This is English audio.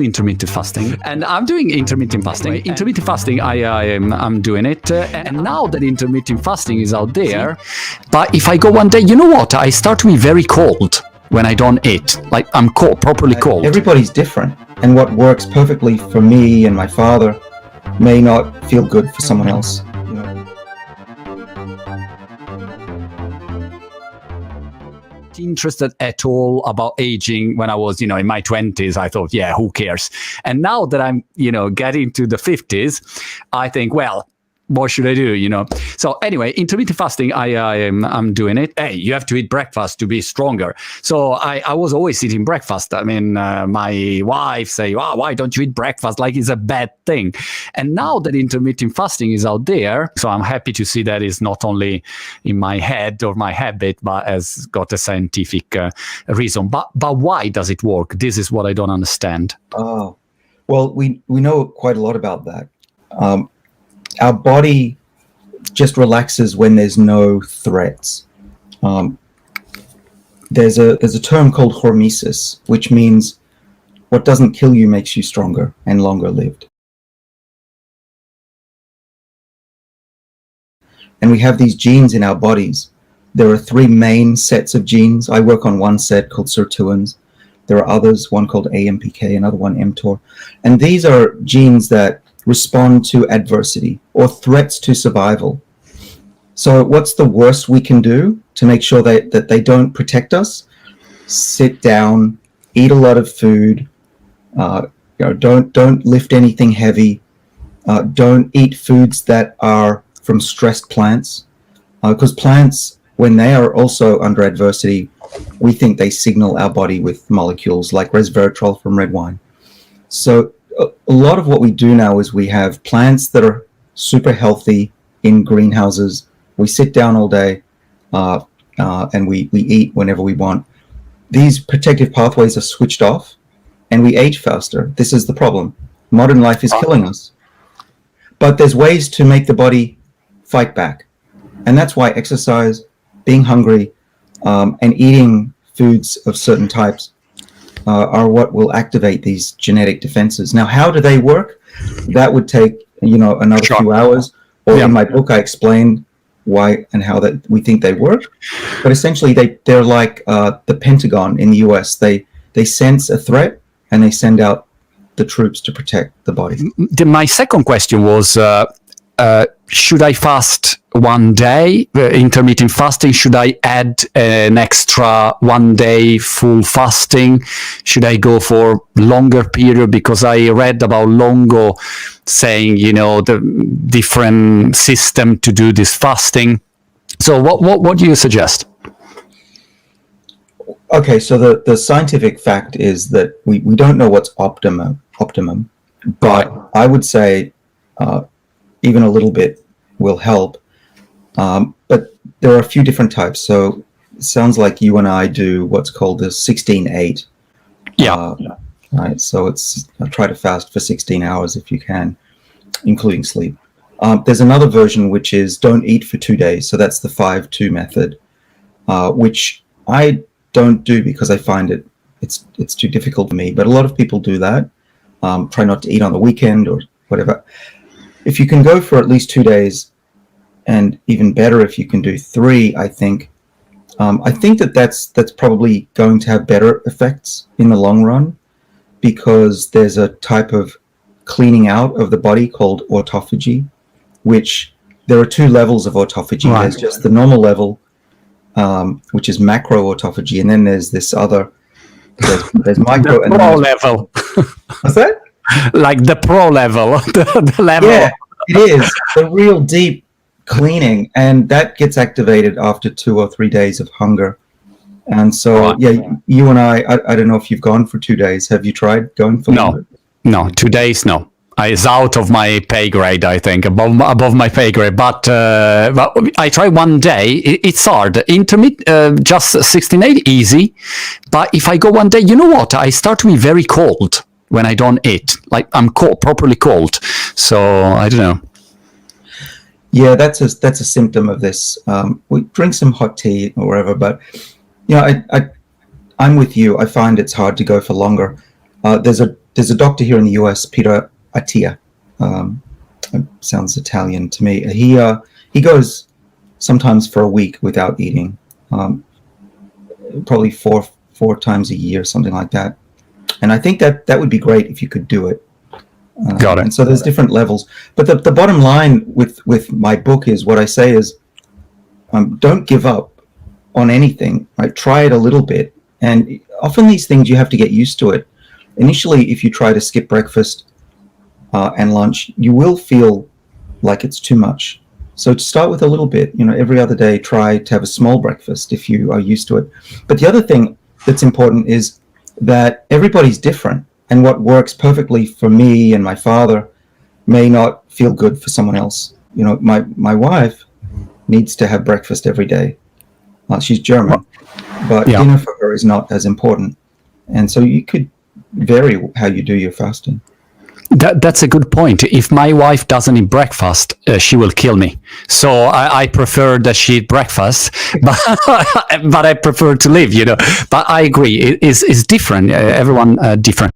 intermittent fasting, and I'm doing intermittent fasting. Intermittent fasting, I'm doing it, and now that intermittent fasting is out there, but if I go one day, you know what? I start to be very cold when I don't eat. Like I'm cold, properly cold. Everybody's different, and what works perfectly for me and my father may not feel good for someone else. Interested at all about aging when I was, in my 20s. I thought, yeah, who cares? And now that I'm, getting to the 50s, I think, well, what should I do, So anyway, intermittent fasting, I'm doing it. Hey, you have to eat breakfast to be stronger. So I was always eating breakfast. I mean, my wife say, wow, why don't you eat breakfast? Like it's a bad thing. And now that intermittent fasting is out there, so I'm happy to see that it's not only in my head or my habit, but has got a scientific reason. But why does it work? This is what I don't understand. Oh, well, we know quite a lot about that. Our body just relaxes when there's no threats. There's a term called hormesis, which means what doesn't kill you makes you stronger and longer lived. And we have these genes in our bodies. There are 3 main sets of genes. I work on one set called sirtuins. There are others, one called AMPK, another one mTOR. And these are genes that respond to adversity or threats to survival. So what's the worst we can do to make sure that they don't protect us? Sit down, eat a lot of food, don't lift anything heavy, don't eat foods that are from stressed plants, because plants, when they are also under adversity, we think they signal our body with molecules like resveratrol from red wine. So a lot of what we do now is we have plants that are super healthy in greenhouses. We sit down all day and we eat whenever we want. These protective pathways are switched off and we age faster. This is the problem. Modern life is killing us. But there's ways to make the body fight back. And that's why exercise, being hungry, and eating foods of certain types are what will activate these genetic defenses. Now, how do they work? That would take, another few hours. Or in my book, I explain why and how that we think they work. But essentially, they're like the Pentagon in the US. They sense a threat and they send out the troops to protect the body. My second question was, should I fast one day, intermittent fasting? Should I add an extra one day full fasting? Should I go for longer period? Because I read about Longo saying, the different system to do this fasting. So what do you suggest? Okay, so the scientific fact is that we don't know what's optimum, but I would say even a little bit will help. But there are a few different types. So it sounds like you and I do what's called the 16-8. Yeah. Right. So try to fast for 16 hours if you can, including sleep. There's another version which is don't eat for 2 days. So that's the 5-2 method, which I don't do because I find it's too difficult for me. But a lot of people do that. Try not to eat on the weekend or whatever. If you can go for at least 2 days, and even better if you can do 3, I think that's probably going to have better effects in the long run, because there's a type of cleaning out of the body called autophagy, which there are 2 levels of autophagy. Right. There's just the normal level, which is macro-autophagy, and then there's this other, there's micro. The pro level. What's that? Like the pro level, the level. Yeah, it is the real deep cleaning, and that gets activated after 2 or 3 days of hunger. And so, yeah, you and I don't know if you've gone for 2 days. Have you tried going for longer? No, 2 days, no. It's out of my pay grade, I think, above my pay grade. But I try 1 day. It's hard. Intermittent, just 16-8, easy. But if I go 1 day, you know what? I start to be very cold when I don't eat. Like I'm cold, properly cold. So I don't know. Yeah, that's a symptom of this. We drink some hot tea or whatever, but I'm with you. I find it's hard to go for longer. There's there's a doctor here in the US, Peter Attia. Sounds Italian to me. He goes sometimes for a week without eating, probably four times a year, something like that. And I think that would be great if you could do it. Got it. And so there's different levels. But the bottom line with my book is, what I say is, don't give up on anything. Right? Try it a little bit. And often these things, you have to get used to it. Initially, if you try to skip breakfast and lunch, you will feel like it's too much. So to start with a little bit, every other day, try to have a small breakfast if you are used to it. But the other thing that's important is that everybody's different, and what works perfectly for me and my father may not feel good for someone else. My wife needs to have breakfast every day. She's German, but dinner for her is not as important. And so you could vary how you do your fasting. That's a good point. If my wife doesn't eat breakfast, she will kill me. So I prefer that she eat breakfast, but I prefer to live, But I agree, it's different. Everyone different.